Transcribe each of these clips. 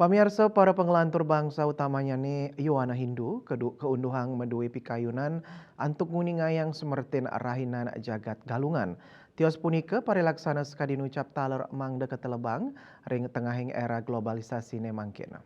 Pamirsa para pengelantur bangsa utamanya ni Yowana Hindu keunduhang medui pikayunan antuk nguningayang semertin rahinan jagat galungan. Tios punika parilaksana sekadinu cap taler mangda ketelebang ring tengahing era globalisasi ne mangkin.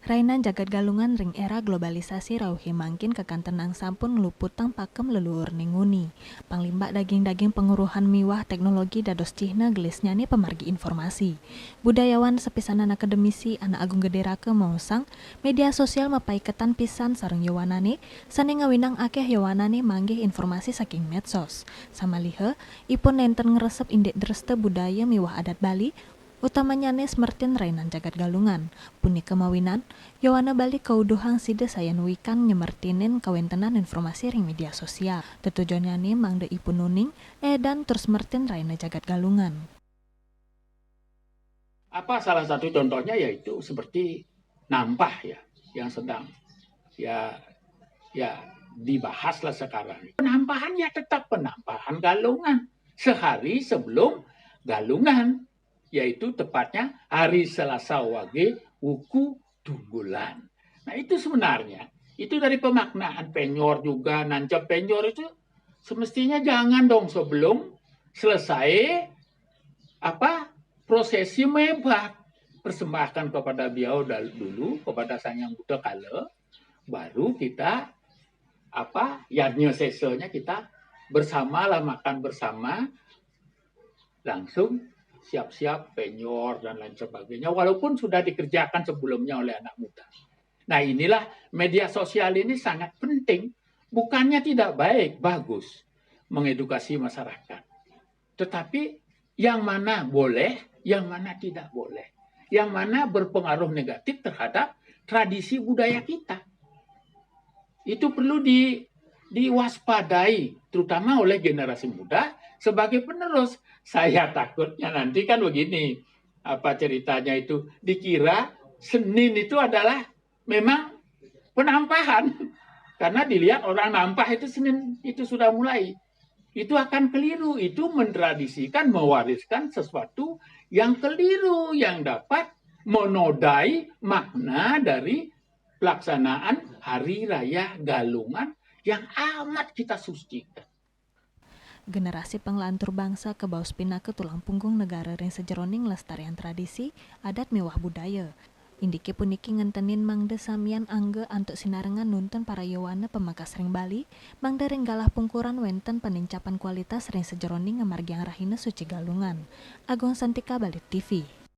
Rainan jagat galungan ring era globalisasi rauhi mangkin kekantenang sampun ngeluputang pakem leluhur ninguni. Panglimbak daging-daging penguruhan miwah teknologi dados cihna gelisnya ni pemargi informasi. Budayawan sepisanan akademisi anak agung gede rake mausang, media sosial mapai ketan pisan sareng Yowanane, sane ngawinang akeh Yowanane manggih informasi saking medsos. Samalihe, ipun nenten ngeresep indek dreste budaya miwah adat Bali, utamanya nes mertin rainan jagat galungan. Puni kemawinan, Yowana balik kauduhang side sayan wikan nyemertinin kawentenan informasi ring media sosial. Tetujuannya nih mangde ipun nuning, dan terus mertin raina jagat galungan. Apa salah satu contohnya yaitu seperti nampah ya, yang sedang ya dibahaslah sekarang. Penampahan ya tetap penampahan galungan sehari sebelum galungan, yaitu tepatnya hari Selasa Wage Wuku Tunggulan. Nah itu sebenarnya, itu dari pemaknaan penyor juga, nancap penyor itu semestinya jangan dong sebelum selesai prosesi mebak. Persembahkan kepada beliau dulu, kepada Sang Yang Buddha Kala, baru kita yadnya sesanya kita bersama lah makan bersama, langsung siap-siap penyor dan lain sebagainya, walaupun sudah dikerjakan sebelumnya oleh anak muda. Nah inilah media sosial ini sangat penting, bukannya tidak baik, bagus mengedukasi masyarakat. Tetapi yang mana boleh, yang mana tidak boleh, yang mana berpengaruh negatif terhadap tradisi budaya kita. Itu perlu diwaspadai, terutama oleh generasi muda sebagai penerus. Saya takutnya nanti kan begini, ceritanya itu dikira Senin itu adalah memang penampahan. Karena dilihat orang nampah itu Senin itu sudah mulai. Itu akan keliru, itu mentradisikan, mewariskan sesuatu yang keliru, yang dapat menodai makna dari pelaksanaan Hari Raya Galungan yang amat kita sucikan. Generasi penglantur bangsa ke baus pinake tulang punggung negara ring sejeroning lestarian tradisi, adat mewah budaya. Indike puniki ngentenin mangde samian angge antuk sinarengan nuntun para Yowana pemakas ring Bali, mangde ring galah pungkuran wenten penincapan kualitas ring sejeroning ngamargiang rahina suci galungan. Agung Santika, Bali TV.